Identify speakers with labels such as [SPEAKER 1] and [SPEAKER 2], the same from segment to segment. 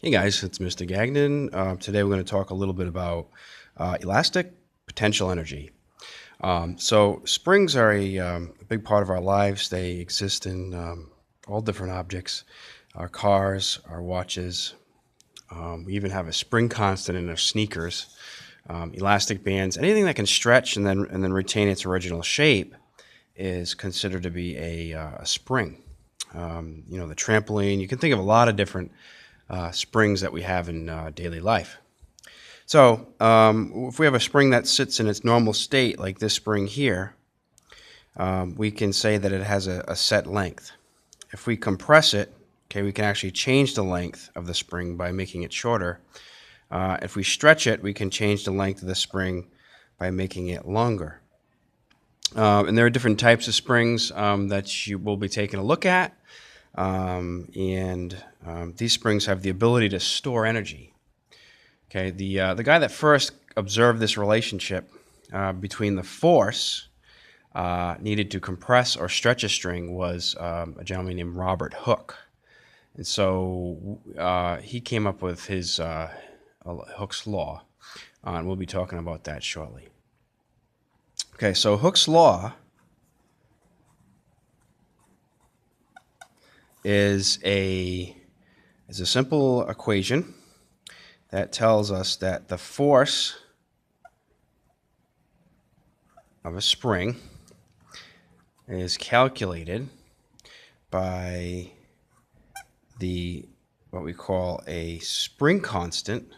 [SPEAKER 1] Hey guys, it's Mr. Gagnon. Today we're going to talk a little bit about elastic potential energy. So springs are a big part of our lives. They exist in all different objects, our cars, our watches. We even have a spring constant in our sneakers. Elastic bands, anything that can stretch and then retain its original shape, is considered to be a spring. The trampoline. You can think of a lot of different springs that we have in daily life. So, if we have a spring that sits in its normal state, like this spring here, we can say that it has a set length. If we compress it, okay, we can actually change the length of the spring by making it shorter. If we stretch it, we can change the length of the spring by making it longer. And there are different types of springs that you will be taking a look at. And these springs have the ability to store energy. Okay, the guy that first observed this relationship between the force needed to compress or stretch a string was a gentleman named Robert Hooke, and so he came up with his Hooke's law, and we'll be talking about that shortly. Okay, so Hooke's law is a simple equation that tells us that the force of a spring is calculated by the what we call a spring constant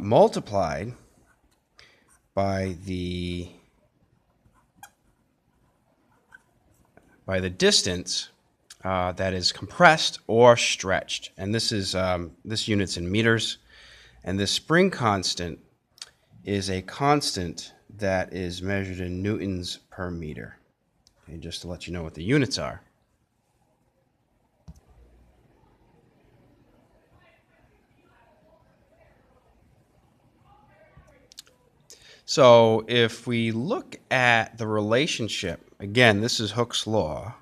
[SPEAKER 1] multiplied by the distance that is compressed or stretched, and this unit's in meters. And this spring constant is a constant that is measured in newtons per meter. Okay, just to let you know what the units are. So if we look at the relationship, again, this is Hooke's law.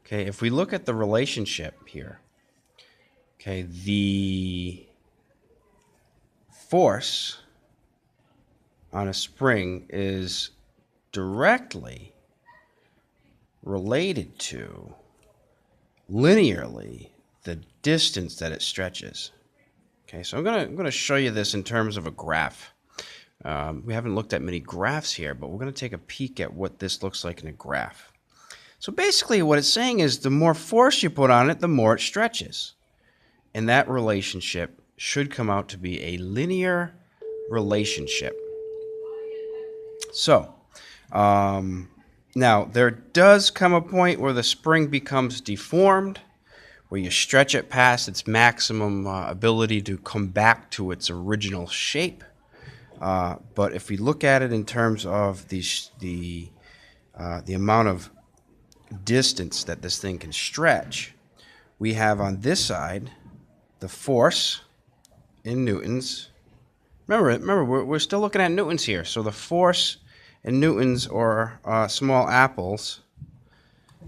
[SPEAKER 1] Okay, if we look at the relationship here, okay, the force on a spring is directly related to linearly the distance that it stretches. Okay, so I'm gonna show you this in terms of a graph. We haven't looked at many graphs here, but we're gonna take a peek at what this looks like in a graph. So basically what it's saying is the more force you put on it, the more it stretches. And that relationship should come out to be a linear relationship. So, now there does come a point where the spring becomes deformed, where you stretch it past its maximum ability to come back to its original shape. But if we look at it in terms of the amount of distance that this thing can stretch, we have on this side the force in newtons. Remember, we're still looking at newtons here. So the force in newtons or small apples.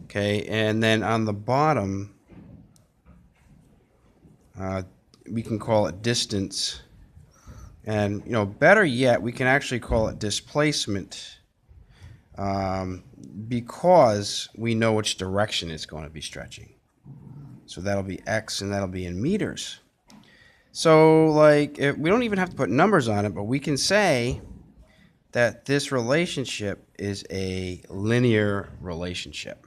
[SPEAKER 1] Okay, and then on the bottom, we can call it distance. And better yet, we can actually call it displacement because we know which direction it's going to be stretching. So that'll be x, and that'll be in meters. So, we don't even have to put numbers on it, but we can say that this relationship is a linear relationship.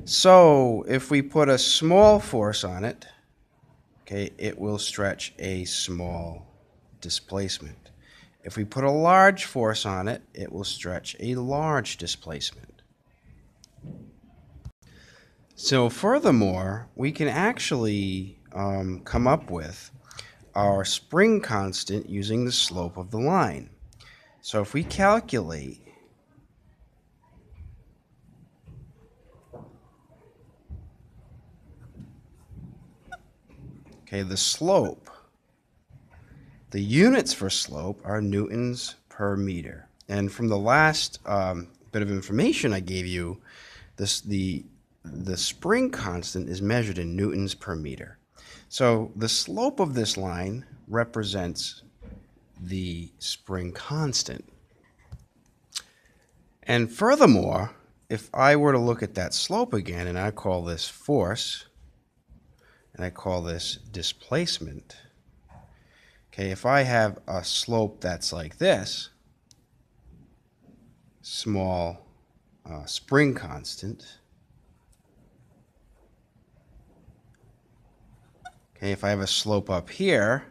[SPEAKER 1] So, if we put a small force on it, okay, it will stretch a small displacement. If we put a large force on it, it will stretch a large displacement. So furthermore, we can actually come up with our spring constant using the slope of the line. So if we calculate the slope The units for slope are newtons per meter. And from the last bit of information I gave you, the spring constant is measured in newtons per meter. So the slope of this line represents the spring constant. And furthermore, if I were to look at that slope again, and I call this force, and I call this displacement, okay, if I have a slope that's like this, small spring constant, okay, if I have a slope up here,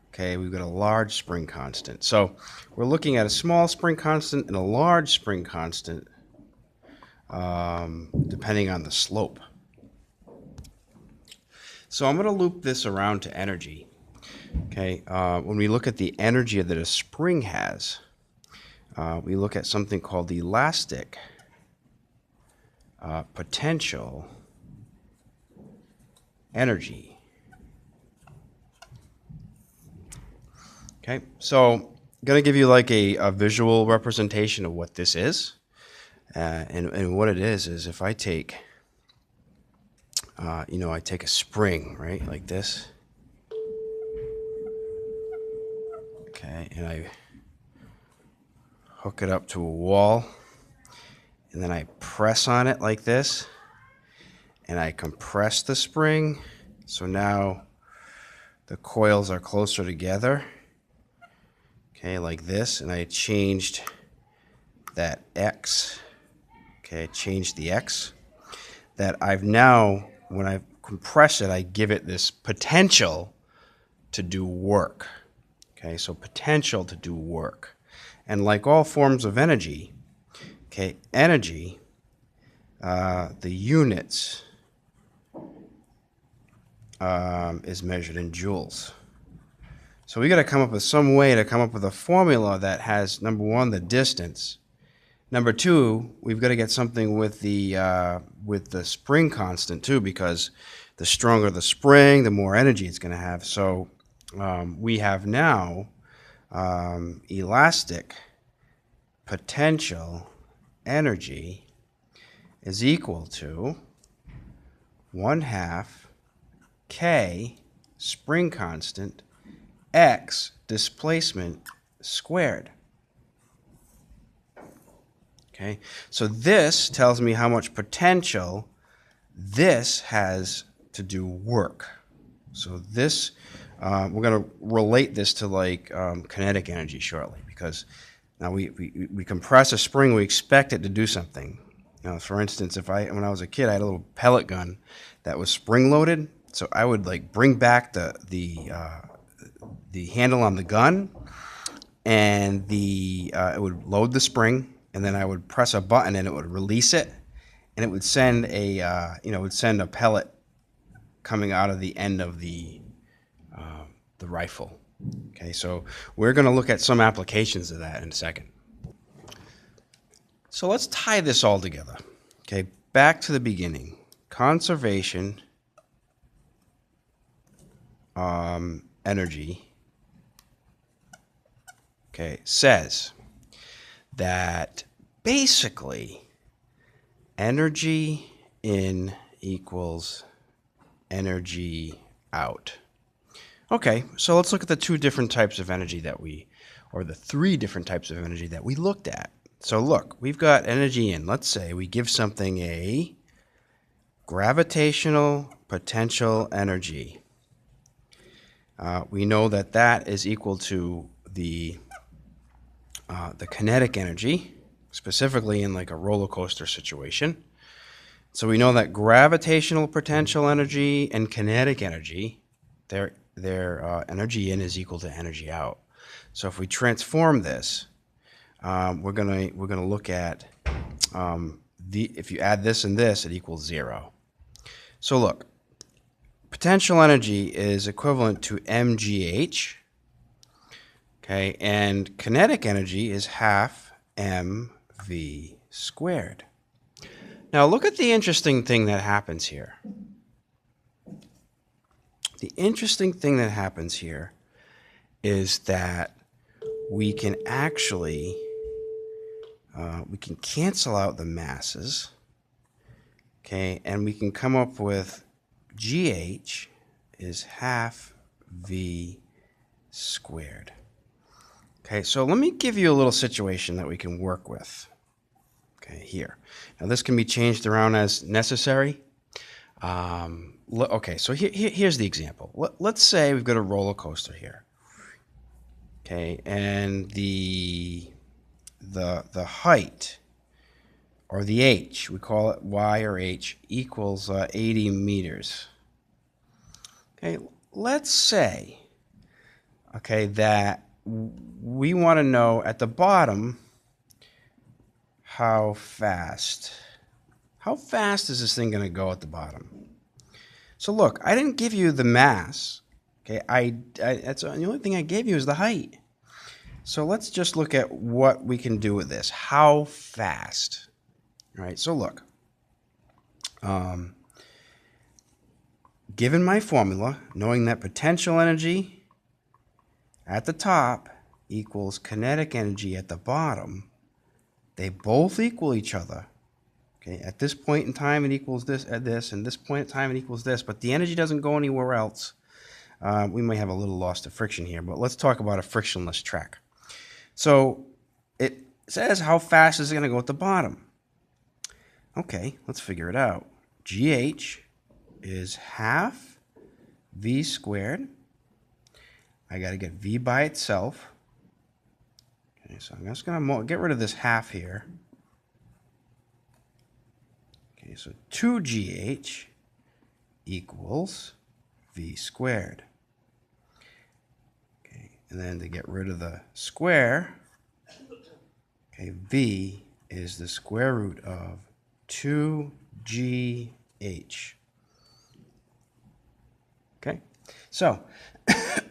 [SPEAKER 1] okay, we've got a large spring constant. So we're looking at a small spring constant and a large spring constant depending on the slope. So I'm going to loop this around to energy. Okay, when we look at the energy that a spring has, we look at something called the elastic potential energy. Okay, so I'm going to give you like a visual representation of what this is. And what it is if I take, I take a spring, right, like this. Okay, and I hook it up to a wall, and then I press on it like this, and I compress the spring, so now the coils are closer together, okay, like this, and I changed that X, okay, I changed the X, that I've now, when I compress it, I give it this potential to do work, okay, so potential to do work. And like all forms of energy, okay, energy, the units is measured in joules. So we got to come up with some way to come up with a formula that has, number one, the distance. Number two, we've got to get something with the spring constant too, because the stronger the spring, the more energy it's going to have. So we have now elastic potential energy is equal to 1/2 K spring constant X displacement squared. Okay, so this tells me how much potential this has to do work. So this, we're going to relate this to like kinetic energy shortly, because now we compress a spring, we expect it to do something. For instance, when I was a kid, I had a little pellet gun that was spring loaded, so I would like bring back the handle on the gun, and it would load the spring, and then I would press a button and it would release it, and it would send a pellet coming out of the end of the rifle. Okay, so we're going to look at some applications of that in a second. So let's tie this all together. Okay, back to the beginning. Conservation energy, okay, says that basically energy in equals energy out. Okay, so let's look at the two different types of energy or the three different types of energy that we looked at. So look, we've got energy in. Let's say we give something a gravitational potential energy. We know that that is equal to the kinetic energy, specifically in like a roller coaster situation. So we know that gravitational potential energy and kinetic energy, their energy in is equal to energy out. So if we transform this, we're gonna look at if you add this and this, it equals 0. So look, potential energy is equivalent to mgh. Okay, and kinetic energy is 1/2 mv squared. Now look at the interesting thing that happens here. the interesting thing that happens here is that we can actually, we can cancel out the masses, okay, and we can come up with GH is half V squared. Okay, so let me give you a little situation that we can work with. Okay, here. Now this can be changed around as necessary. Okay, so here's the example. Let's say we've got a roller coaster here. Okay, and the height, or the h, we call it y or h, equals 80 meters. Okay, let's say, okay, that we want to know at the bottom how fast is this thing going to go at the bottom. So look, I didn't give you the mass. Okay, that's the only thing I gave you is the height. So let's just look at what we can do with this. How fast? All right, so look. Given my formula, knowing that potential energy at the top equals kinetic energy at the bottom, they both equal each other. Okay, at this point in time it equals this at this, and this point in time it equals this, but the energy doesn't go anywhere else. We may have a little loss to friction here, but let's talk about a frictionless track. So it says how fast is it going to go at the bottom. Okay, let's figure it out. GH is half V squared. I got to get V by itself. Okay, so I'm just going to get rid of this half here. Okay, so 2GH equals V squared. Okay, and then to get rid of the square, okay, V is the square root of 2GH. Okay, so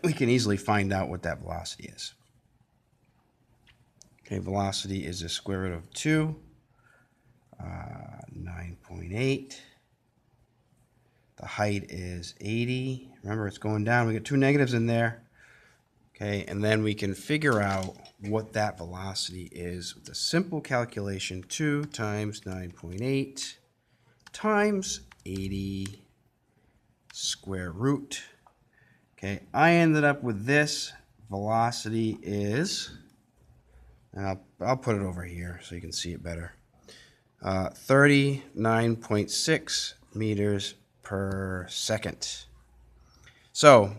[SPEAKER 1] we can easily find out what that velocity is. Okay, velocity is the square root of 2, 9.8. The height is 80. Remember, it's going down. We get two negatives in there. Okay, and then we can figure out what that velocity is with a simple calculation. 2 times 9.8 times 80 square root. Okay, I ended up with this velocity is, and I'll put it over here so you can see it better, 39.6 meters per second. So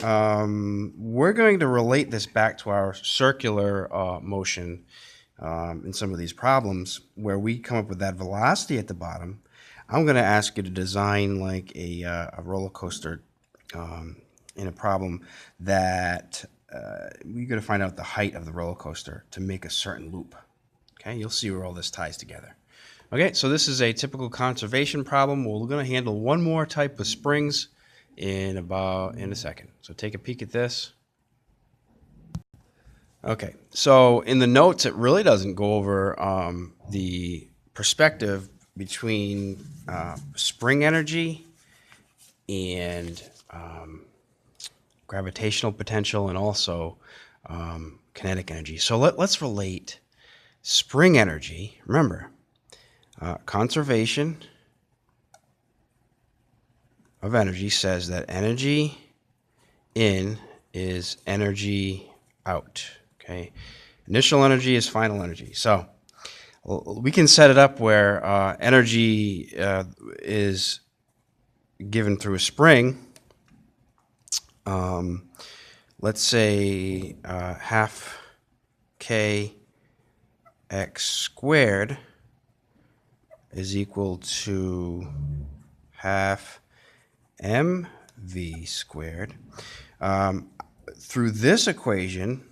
[SPEAKER 1] we're going to relate this back to our circular motion in some of these problems where we come up with that velocity at the bottom. I'm going to ask you to design like a roller coaster in a problem that we're going to find out the height of the roller coaster to make a certain loop. Okay, you'll see where all this ties together. Okay, so this is a typical conservation problem. We're going to handle one more type of springs in a second. So take a peek at this. Okay, so in the notes, it really doesn't go over the perspective between spring energy and gravitational potential and also kinetic energy. So let's relate spring energy. Remember, conservation of energy says that energy in is energy out. Okay, initial energy is final energy. So we can set it up where energy is given through a spring. Let's say half kx squared is equal to half mv squared. Through this equation,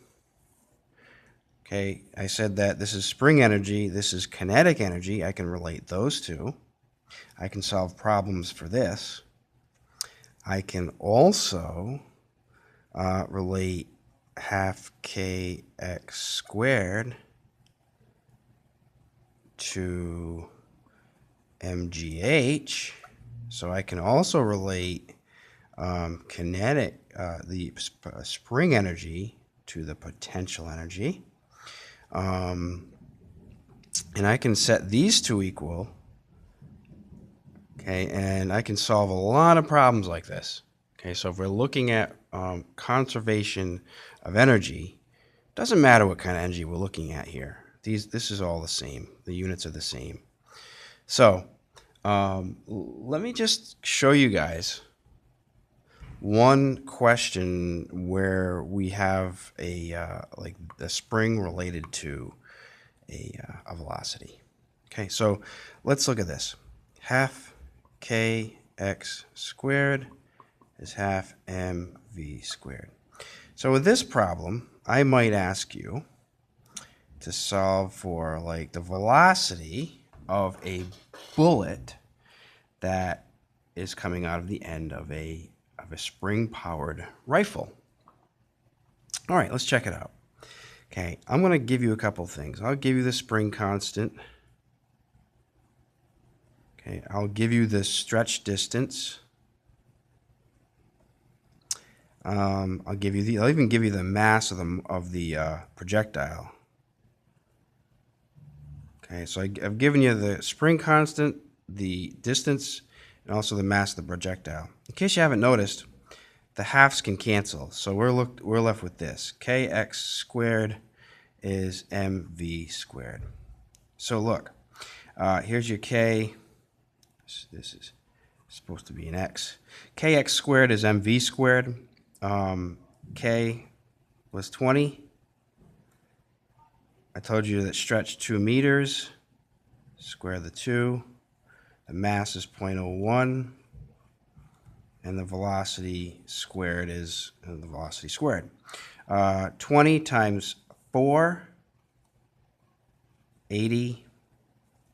[SPEAKER 1] okay, I said that this is spring energy, this is kinetic energy. I can relate those two. I can solve problems for this. I can also relate half kx squared to mgh. So I can also relate kinetic, spring energy to the potential energy. And I can set these two equal. Okay, and I can solve a lot of problems like this. Okay, so if we're looking at conservation of energy, doesn't matter what kind of energy we're looking at here. This is all the same. The units are the same. So let me just show you guys one question where we have like the spring related to a velocity. Okay, so let's look at this. Half kx squared is half mv squared. So with this problem, I might ask you to solve for like the velocity of a bullet that is coming out of the end of a spring-powered rifle. All right, let's check it out. Okay, I'm going to give you a couple things. I'll give you the spring constant. Okay, I'll give you the stretch distance. I'll even give you the mass of the projectile. Okay, so I've given you the spring constant, the distance, and also the mass of the projectile. In case you haven't noticed, the halves can cancel, so we're left with this. Kx squared is mv squared. So look, here's your k. This is supposed to be an x. Kx squared is mv squared. K was 20. I told you that stretch 2 meters. Square the 2. The mass is 0.01. And the velocity squared is the velocity squared. 20 times 4, 80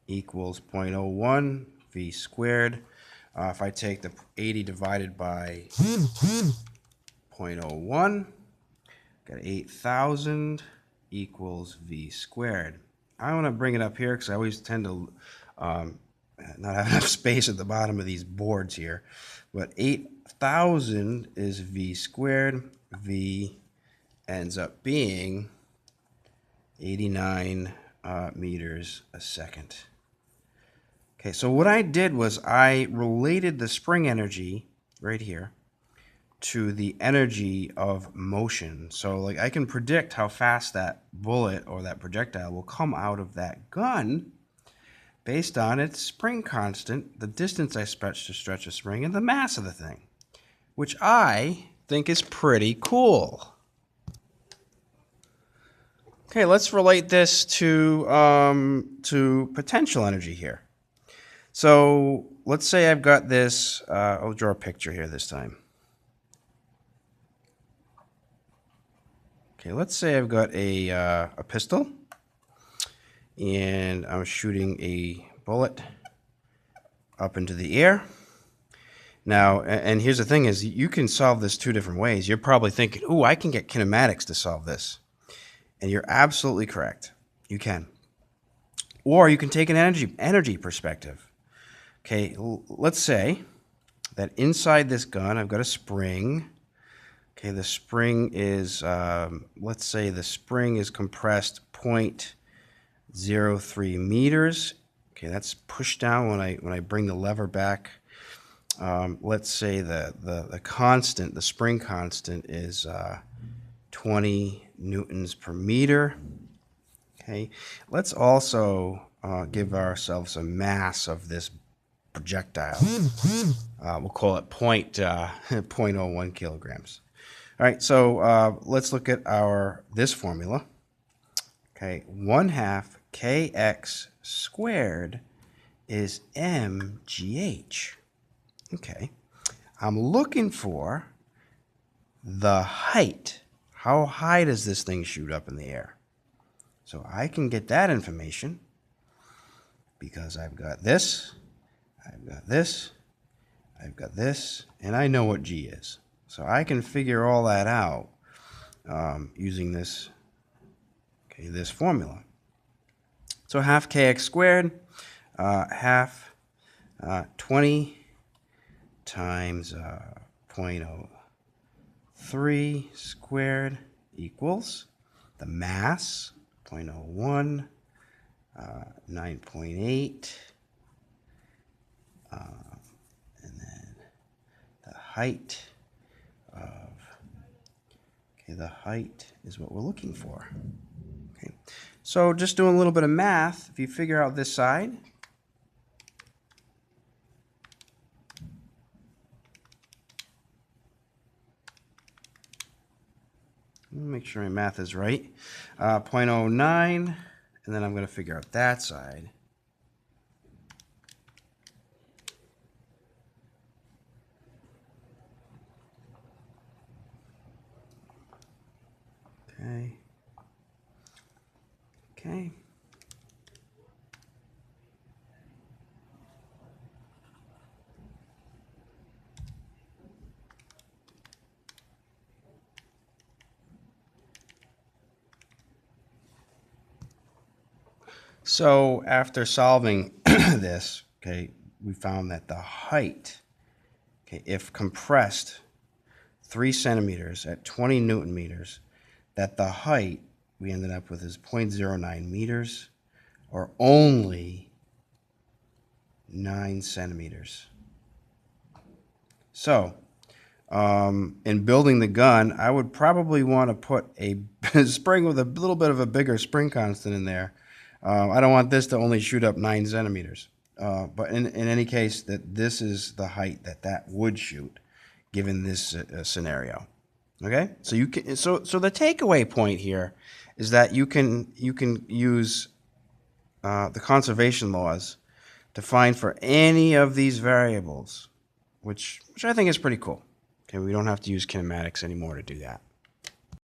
[SPEAKER 1] equals 0.01 v squared. If I take the 80 divided by 0.01, got 8,000 equals v squared. I want to bring it up here because I always tend to not have enough space at the bottom of these boards here. But 8,000 is v squared. V ends up being 89 meters a second. Okay, so what I did was I related the spring energy right here to the energy of motion. So like I can predict how fast that bullet or that projectile will come out of that gun based on its spring constant, the distance I stretch to stretch a spring, and the mass of the thing, which I think is pretty cool. Okay, let's relate this to potential energy here. So let's say I've got this, I'll draw a picture here this time. Okay, let's say I've got a pistol, and I'm shooting a bullet up into the air. Now, and here's the thing is, you can solve this two different ways. You're probably thinking, ooh, I can get kinematics to solve this. And you're absolutely correct. You can. Or you can take an energy perspective. Okay, let's say that inside this gun, I've got a spring. Okay, the spring is, let's say the spring is compressed 0.03 meters. Okay, that's pushed down when I bring the lever back. Let's say the constant, the spring constant is 20 newtons per meter. Okay, let's also give ourselves a mass of this projectile. We'll call it 0.01 kilograms. All right, so let's look at this formula. Okay, 1/2 kx squared is mgh. Okay, I'm looking for the height. How high does this thing shoot up in the air? So I can get that information because I've got this, I've got this, I've got this, and I know what g is. So I can figure all that out using this formula. So 1/2 kx squared, 20 times 0.03 squared equals the mass, 0.01, 9.8, and then the height of, okay, the height is what we're looking for. Okay, so just doing a little bit of math, if you figure out this side, make sure my math is right, 0.09, and then I'm going to figure out that side. Okay. Okay. So after solving this, okay, we found that the height, okay, if compressed 3 centimeters at 20 Newton meters, that the height we ended up with is 0.09 meters, or only 9 centimeters. So in building the gun, I would probably want to put a spring with a little bit of a bigger spring constant in there. I don't want this to only shoot up 9 centimeters. But in any case, that this is the height that would shoot, given this scenario. Okay, so you can so the takeaway point here is that you can use the conservation laws to find for any of these variables, which I think is pretty cool. Okay, we don't have to use kinematics anymore to do that.